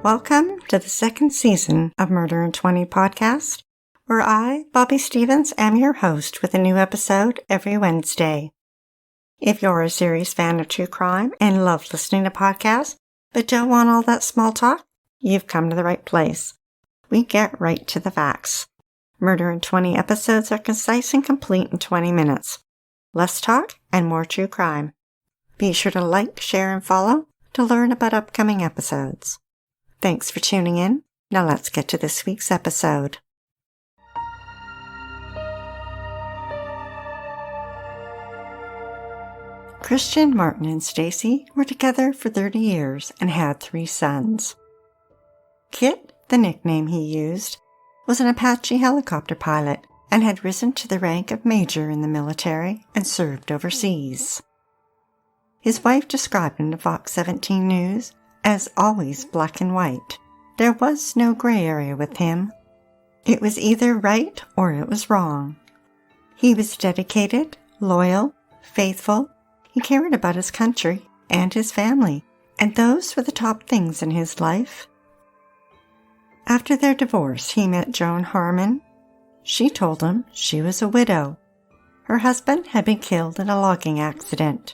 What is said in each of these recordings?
Welcome to the second season of Murder in 20 podcast, where I, Bobby Stevens, am your host with a new episode every Wednesday. If you're a serious fan of true crime and love listening to podcasts, but don't want all that small talk, you've come to the right place. We get right to the facts. Murder in 20 episodes are concise and complete in 20 minutes. Less talk and more true crime. Be sure to like, share, and follow to learn about upcoming episodes. Thanks for tuning in. Now let's get to this week's episode. Christian, Martin, and Stacy were together for 30 years and had 3 sons. Kit, the nickname he used, was an Apache helicopter pilot and had risen to the rank of major in the military and served overseas. His wife described him to Fox 17 News as always black and white. There was no gray area with him. It was either right or it was wrong. He was dedicated, loyal, faithful. He cared about his country and his family, and those were the top things in his life. After their divorce, he met Joan Harmon. She told him she was a widow. Her husband had been killed in a logging accident.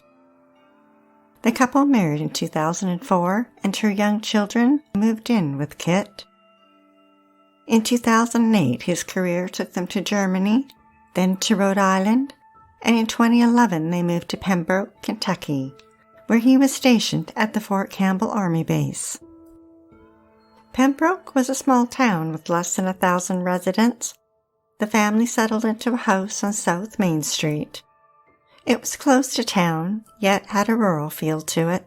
The couple married in 2004, and her young children moved in with Kit. In 2008, his career took them to Germany, then to Rhode Island, and in 2011 they moved to Pembroke, Kentucky, where he was stationed at the Fort Campbell Army Base. Pembroke was a small town with less than 1,000 residents. The family settled into a house on South Main Street. It was close to town, yet had a rural feel to it.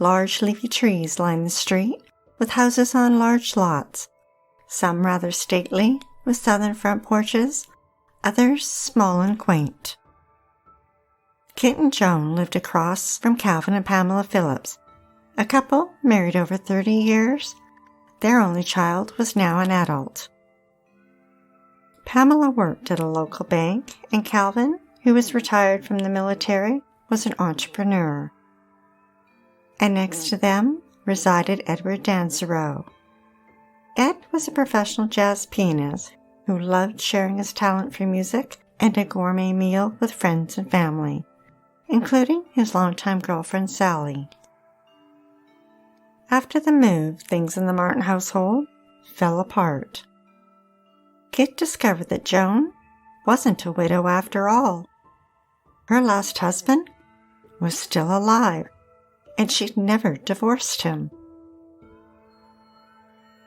Large leafy trees lined the street, with houses on large lots, some rather stately, with southern front porches, others small and quaint. Kit and Joan lived across from Calvin and Pamela Phillips, a couple married over 30 years. Their only child was now an adult. Pamela worked at a local bank, and Calvin, who was retired from the military, was an entrepreneur. And next to them resided Edward Dansereau. Ed was a professional jazz pianist who loved sharing his talent for music and a gourmet meal with friends and family, including his longtime girlfriend Sally. After the move, things in the Martin household fell apart. Kit discovered that Joan wasn't a widow after all. Her last husband was still alive, and she'd never divorced him.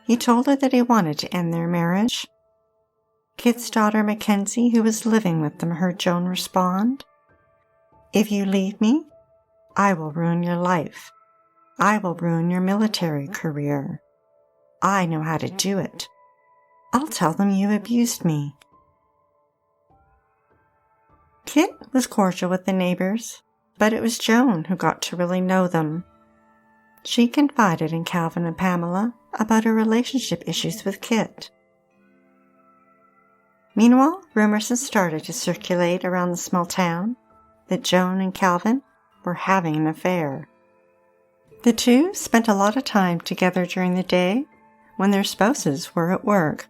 He told her that he wanted to end their marriage. Kit's daughter Mackenzie, who was living with them, heard Joan respond, "If you leave me, I will ruin your life. I will ruin your military career. I know how to do it. I'll tell them you abused me." Kit was cordial with the neighbors, but it was Joan who got to really know them. She confided in Calvin and Pamela about her relationship issues with Kit. Meanwhile, rumors had started to circulate around the small town that Joan and Calvin were having an affair. The two spent a lot of time together during the day when their spouses were at work.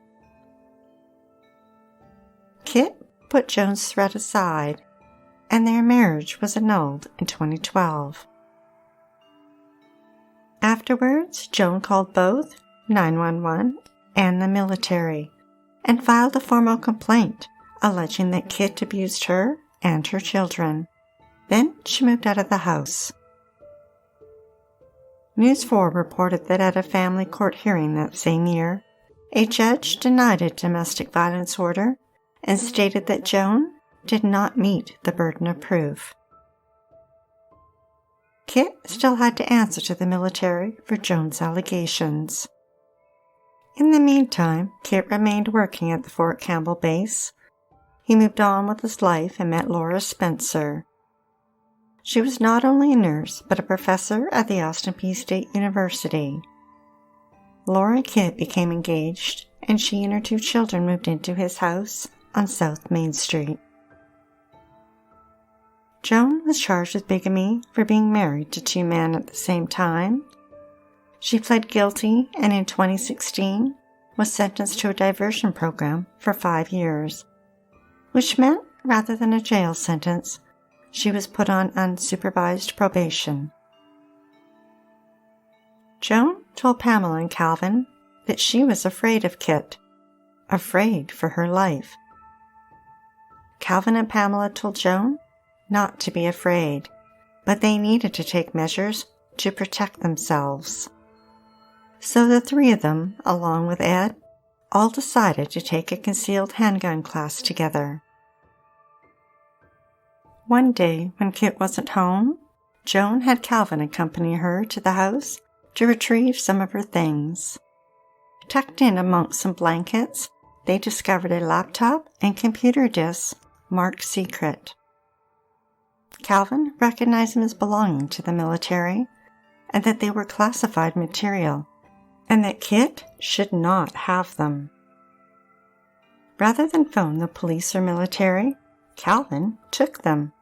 Kit put Joan's threat aside, and their marriage was annulled in 2012. Afterwards, Joan called both 911 and the military and filed a formal complaint alleging that Kit abused her and her children. Then she moved out of the house. News 4 reported that at a family court hearing that same year, a judge denied a domestic violence order and stated that Joan did not meet the burden of proof. Kit still had to answer to the military for Joan's allegations. In the meantime, Kit remained working at the Fort Campbell base. He moved on with his life and met Laura Spencer. She was not only a nurse, but a professor at the Austin Peay State University. Laura and Kit became engaged, and she and her 2 children moved into his house on South Main Street. Joan was charged with bigamy for being married to 2 men at the same time. She pled guilty and in 2016 was sentenced to a diversion program for 5 years, which meant rather than a jail sentence, she was put on unsupervised probation. Joan told Pamela and Calvin that she was afraid of Kit, afraid for her life. Calvin and Pamela told Joan not to be afraid, but they needed to take measures to protect themselves. So the three of them, along with Ed, all decided to take a concealed handgun class together. One day, when Kit wasn't home, Joan had Calvin accompany her to the house to retrieve some of her things. Tucked in amongst some blankets, they discovered a laptop and computer disks marked secret. Calvin recognized them as belonging to the military and that they were classified material and that Kit should not have them. Rather than phone the police or military, Calvin took them.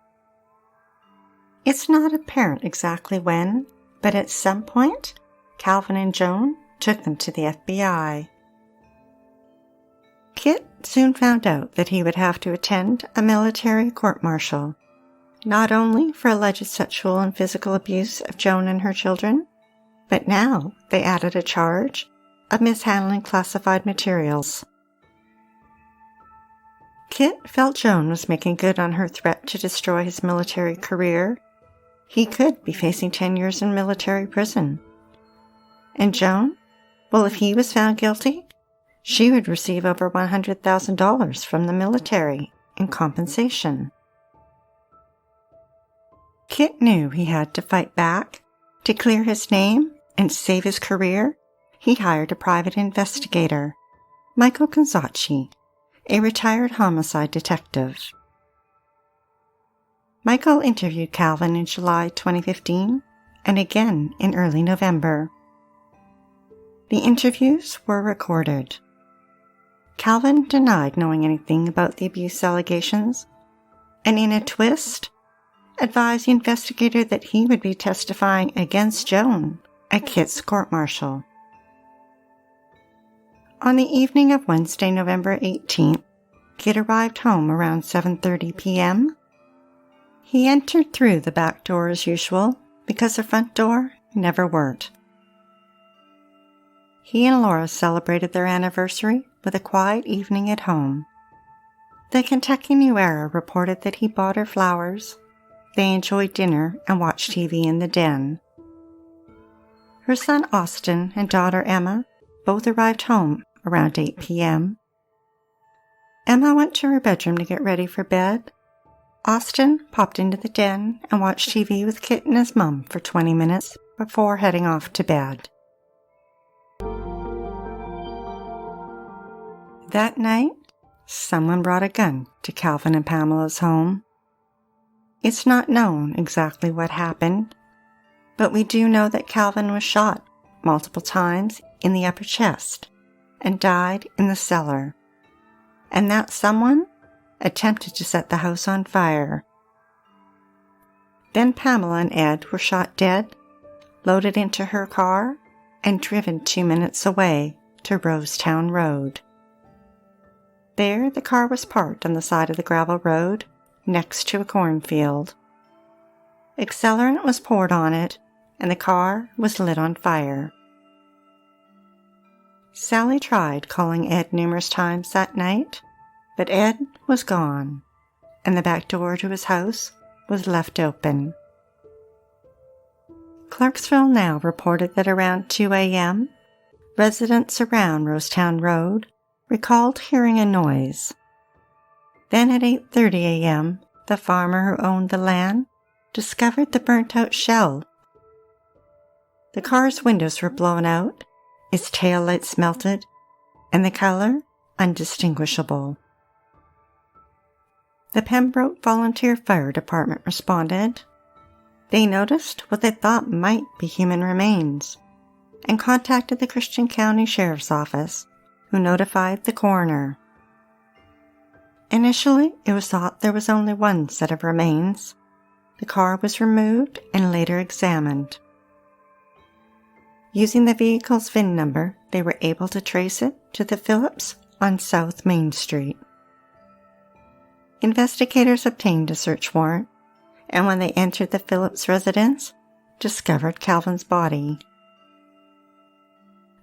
It's not apparent exactly when, but at some point, Calvin and Joan took them to the FBI. Kit soon found out that he would have to attend a military court-martial, not only for alleged sexual and physical abuse of Joan and her children, but now they added a charge of mishandling classified materials. Kit felt Joan was making good on her threat to destroy his military career. He could be facing 10 years in military prison. And Joan? Well, if he was found guilty, she would receive over $100,000 from the military in compensation. Kit knew he had to fight back. To clear his name and save his career, he hired a private investigator, Michael Gonzacci, a retired homicide detective. Michael interviewed Calvin in July 2015 and again in early November. The interviews were recorded. Calvin denied knowing anything about the abuse allegations, and in a twist, advised the investigator that he would be testifying against Joan at Kit's court-martial. On the evening of Wednesday, November 18th, Kit arrived home around 7:30 p.m. He entered through the back door as usual because the front door never worked. He and Laura celebrated their anniversary with a quiet evening at home. The Kentucky New Era reported that he bought her flowers. They enjoyed dinner and watched TV in the den. Her son Austin and daughter Emma both arrived home around 8 p.m. Emma went to her bedroom to get ready for bed. Austin popped into the den and watched TV with Kit and his mum for 20 minutes before heading off to bed. That night, someone brought a gun to Calvin and Pamela's home. It's not known exactly what happened, but we do know that Calvin was shot multiple times in the upper chest and died in the cellar, and that someone attempted to set the house on fire. Then Pamela and Ed were shot dead, loaded into her car, and driven 2 minutes away to Rosetown Road. There, the car was parked on the side of the gravel road next to a cornfield. Accelerant was poured on it, and the car was lit on fire. Sally tried calling Ed numerous times that night, but Ed was gone, and the back door to his house was left open. Clarksville Now reported that around 2 a.m., residents around Rosetown Road recalled hearing a noise. Then at 8:30 a.m., the farmer who owned the land discovered the burnt-out shell. The car's windows were blown out, its taillights melted, and the color undistinguishable. The Pembroke Volunteer Fire Department responded. They noticed what they thought might be human remains and contacted the Christian County Sheriff's Office, who notified the coroner. Initially, it was thought there was only one set of remains. The car was removed and later examined. Using the vehicle's VIN number, they were able to trace it to the Phillips on South Main Street. Investigators obtained a search warrant, and when they entered the Phillips residence, discovered Calvin's body.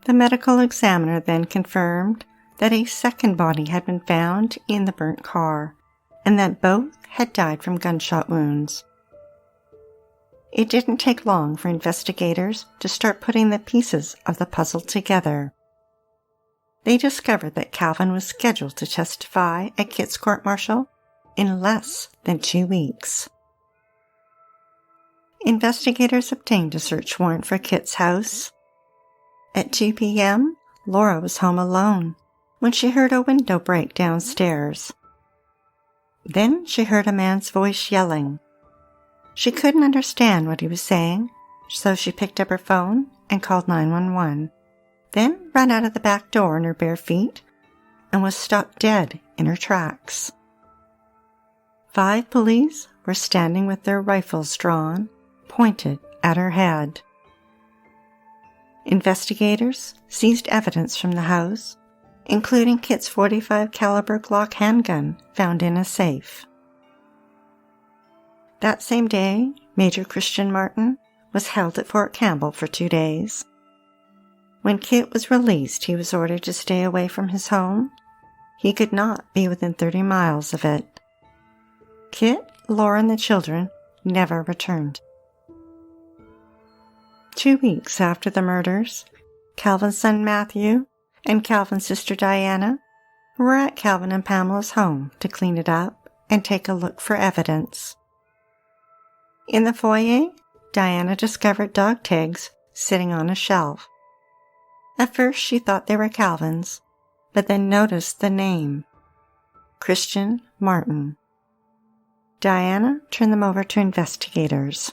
The medical examiner then confirmed that a second body had been found in the burnt car, and that both had died from gunshot wounds. It didn't take long for investigators to start putting the pieces of the puzzle together. They discovered that Calvin was scheduled to testify at Kit's court-martial in less than 2 weeks. Investigators obtained a search warrant for Kit's house. At 2 p.m., Laura was home alone when she heard a window break downstairs. Then she heard a man's voice yelling. She couldn't understand what he was saying, so she picked up her phone and called 911, then ran out of the back door in her bare feet and was stopped dead in her tracks. 5 police were standing with their rifles drawn, pointed at her head. Investigators seized evidence from the house, including Kit's .45 caliber Glock handgun found in a safe. That same day, Major Christian Martin was held at Fort Campbell for 2 days. When Kit was released, he was ordered to stay away from his home. He could not be within 30 miles of it. Kit, Laura, and the children never returned. 2 weeks after the murders, Calvin's son Matthew and Calvin's sister Diana were at Calvin and Pamela's home to clean it up and take a look for evidence. In the foyer, Diana discovered dog tags sitting on a shelf. At first she thought they were Calvin's, but then noticed the name, Christian Martin. Diana turned them over to investigators.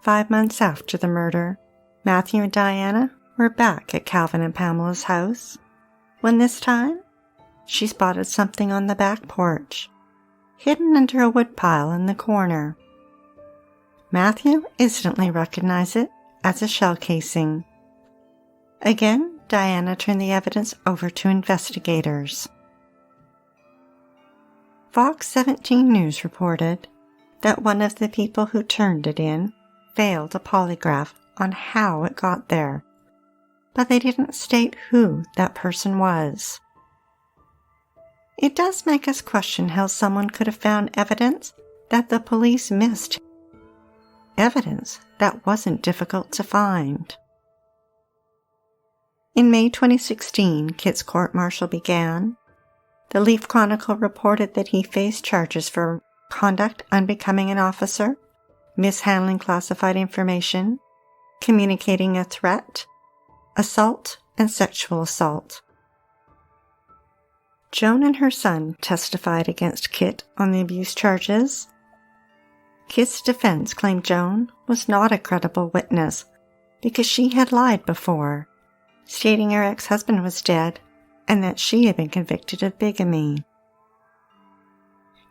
5 months after the murder, Matthew and Diana were back at Calvin and Pamela's house, when this time she spotted something on the back porch, hidden under a woodpile in the corner. Matthew instantly recognized it as a shell casing. Again, Diana turned the evidence over to investigators. Fox 17 News reported that one of the people who turned it in failed a polygraph on how it got there, but they didn't state who that person was. It does make us question how someone could have found evidence that the police missed, evidence that wasn't difficult to find. In May 2016, Kit's court-martial began. The Leaf Chronicle reported that he faced charges for conduct unbecoming an officer, mishandling classified information, communicating a threat, assault, and sexual assault. Joan and her son testified against Kit on the abuse charges. Kit's defense claimed Joan was not a credible witness because she had lied before, stating her ex-husband was dead and that she had been convicted of bigamy.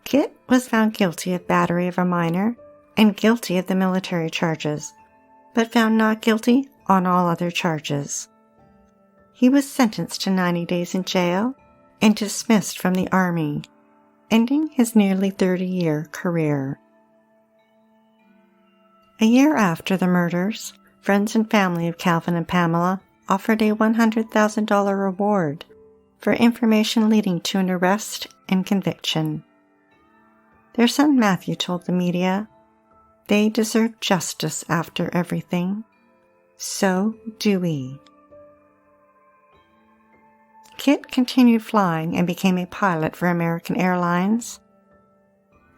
Kit was found guilty of battery of a minor and guilty of the military charges, but found not guilty on all other charges. He was sentenced to 90 days in jail and dismissed from the Army, ending his nearly 30-year career. A year after the murders, friends and family of Calvin and Pamela offered a $100,000 reward for information leading to an arrest and conviction. Their son Matthew told the media, "They deserve justice after everything. So do we." Kit continued flying and became a pilot for American Airlines.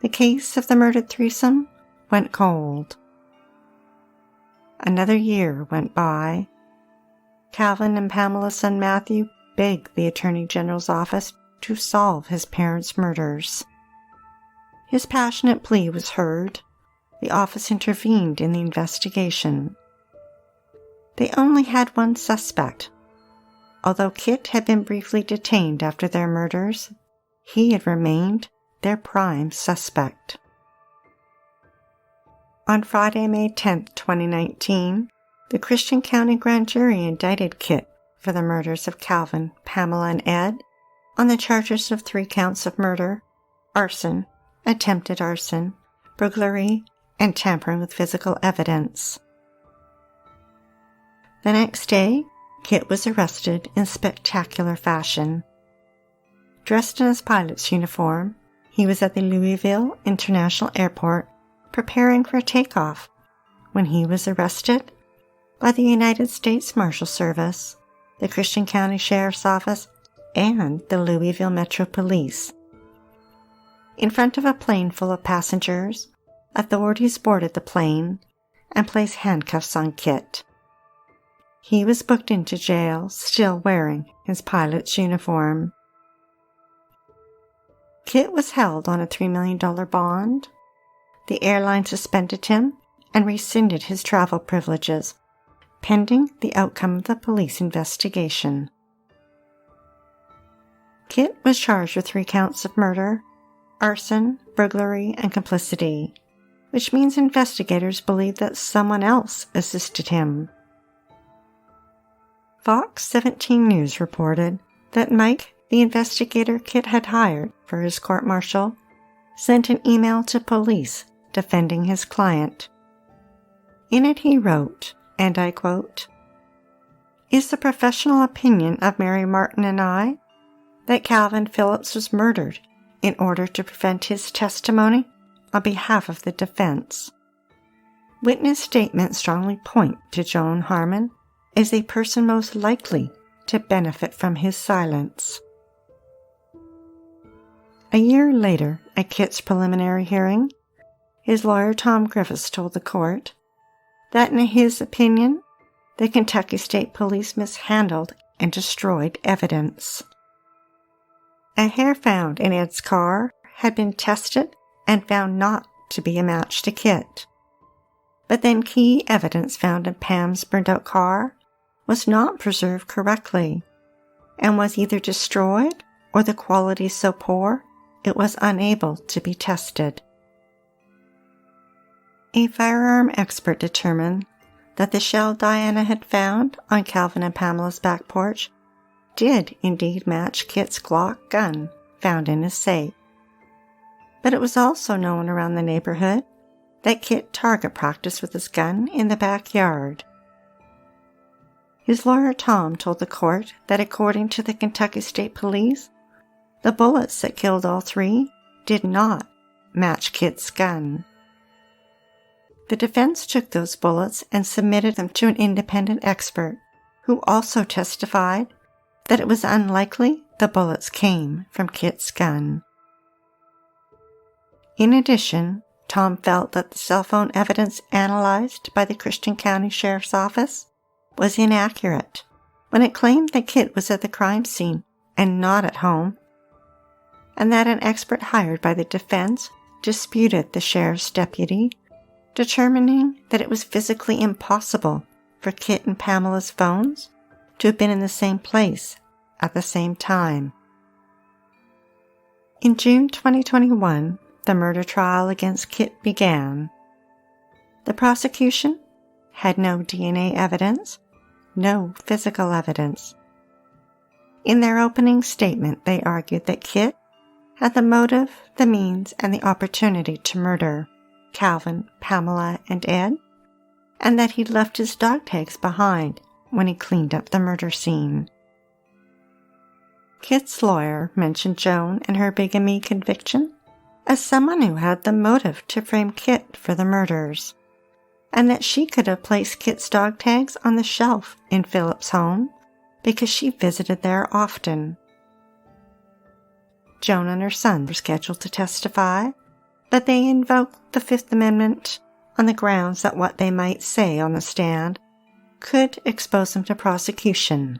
The case of the murdered threesome went cold. Another year went by. Calvin and Pamela's son Matthew begged the Attorney General's office to solve his parents' murders. His passionate plea was heard. The office intervened in the investigation. They only had one suspect. Although Kit had been briefly detained after their murders, he had remained their prime suspect. On Friday, May 10, 2019, The Christian County grand jury indicted Kit for the murders of Calvin, Pamela, and Ed on the charges of 3 counts of murder, arson, attempted arson, burglary, and tampering with physical evidence. The next day, Kit was arrested in spectacular fashion. Dressed in his pilot's uniform, he was at the Louisville International Airport preparing for takeoff when he was arrested by the United States Marshal Service, the Christian County Sheriff's Office, and the Louisville Metro Police. In front of a plane full of passengers, authorities boarded the plane and placed handcuffs on Kit. He was booked into jail, still wearing his pilot's uniform. Kit was held on a $3 million bond. The airline suspended him and rescinded his travel privileges, pending the outcome of the police investigation. Kit was charged with 3 counts of murder, arson, burglary, and complicity, which means investigators believe that someone else assisted him. Fox 17 News reported that Mike, the investigator Kit had hired for his court-martial, sent an email to police defending his client. In it he wrote, and I quote, "Is the professional opinion of Mary Martin and I that Calvin Phillips was murdered in order to prevent his testimony on behalf of the defense. Witness statements strongly point to Joan Harmon as a person most likely to benefit from his silence." A year later, at Kit's preliminary hearing, his lawyer Tom Griffiths told the court that in his opinion, the Kentucky State Police mishandled and destroyed evidence. A hair found in Ed's car had been tested and found not to be a match to Kit. But then key evidence found in Pam's burned-out car was not preserved correctly and was either destroyed or the quality so poor it was unable to be tested. A firearm expert determined that the shell Diana had found on Calvin and Pamela's back porch did indeed match Kit's Glock gun found in his safe. But it was also known around the neighborhood that Kit target practiced with his gun in the backyard. His lawyer Tom told the court that according to the Kentucky State Police, the bullets that killed all 3 did not match Kit's gun. The defense took those bullets and submitted them to an independent expert who also testified that it was unlikely the bullets came from Kit's gun. In addition, Tom felt that the cell phone evidence analyzed by the Christian County Sheriff's Office was inaccurate when it claimed that Kit was at the crime scene and not at home, and that an expert hired by the defense disputed the sheriff's deputy, determining that it was physically impossible for Kit and Pamela's phones to have been in the same place at the same time. In June 2021, the murder trial against Kit began. The prosecution had no DNA evidence, no physical evidence. In their opening statement, they argued that Kit had the motive, the means, and the opportunity to murder Calvin, Pamela, and Ed, and that he'd left his dog tags behind when he cleaned up the murder scene. Kit's lawyer mentioned Joan and her bigamy conviction as someone who had the motive to frame Kit for the murders, and that she could have placed Kit's dog tags on the shelf in Phillips' home because she visited there often. Joan and her son were scheduled to testify, but they invoked the Fifth Amendment on the grounds that what they might say on the stand could expose them to prosecution.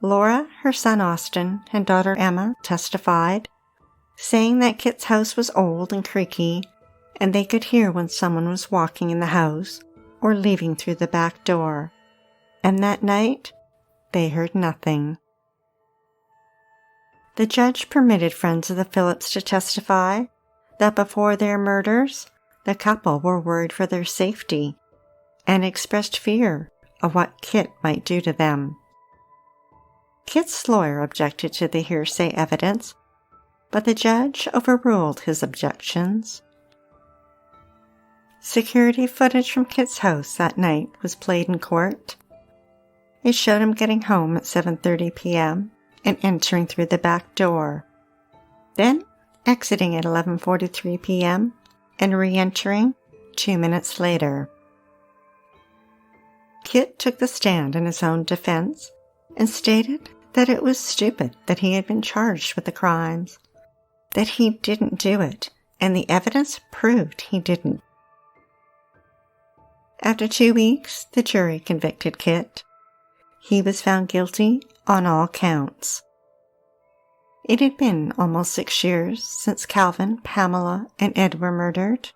Laura, her son Austin, and daughter Emma testified, saying that Kit's house was old and creaky, and they could hear when someone was walking in the house or leaving through the back door, and that night they heard nothing. The judge permitted friends of the Phillips to testify that before their murders, the couple were worried for their safety, and expressed fear of what Kit might do to them. Kit's lawyer objected to the hearsay evidence, but the judge overruled his objections. Security footage from Kit's house that night was played in court. It showed him getting home at 7:30 p.m. and entering through the back door, then exiting at 11:43 p.m. and re-entering 2 minutes later. Kit took the stand in his own defense and stated that it was stupid that he had been charged with the crimes, that he didn't do it, and the evidence proved he didn't. After 2 weeks, the jury convicted Kit. He was found guilty on all counts. It had been almost 6 years since Calvin, Pamela, and Ed were murdered.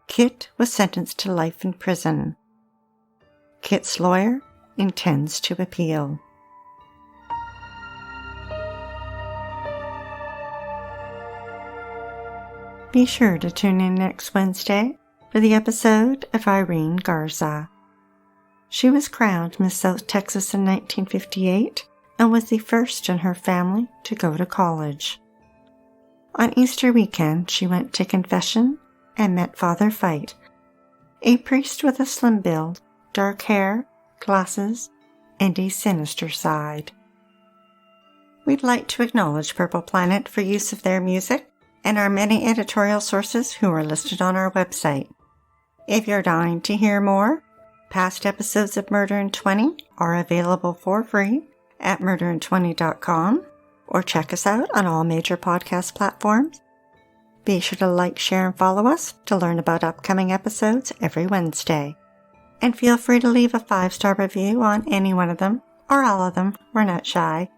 Kit was sentenced to life in prison. Kit's lawyer intends to appeal. Be sure to tune in next Wednesday for the episode of Irene Garza. She was crowned Miss South Texas in 1958 and was the first in her family to go to college. On Easter weekend, she went to confession and met Father Fight, a priest with a slim build, dark hair, glasses, and a sinister side. We'd like to acknowledge Purple Planet for use of their music and our many editorial sources who are listed on our website. If you're dying to hear more, past episodes of Murder in 20 are available for free at murderin20.com or check us out on all major podcast platforms. Be sure to like, share, and follow us to learn about upcoming episodes every Wednesday. And feel free to leave a 5-star review on any one of them or all of them. We're not shy.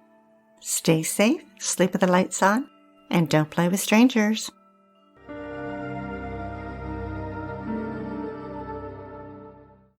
Stay safe, sleep with the lights on, and don't play with strangers.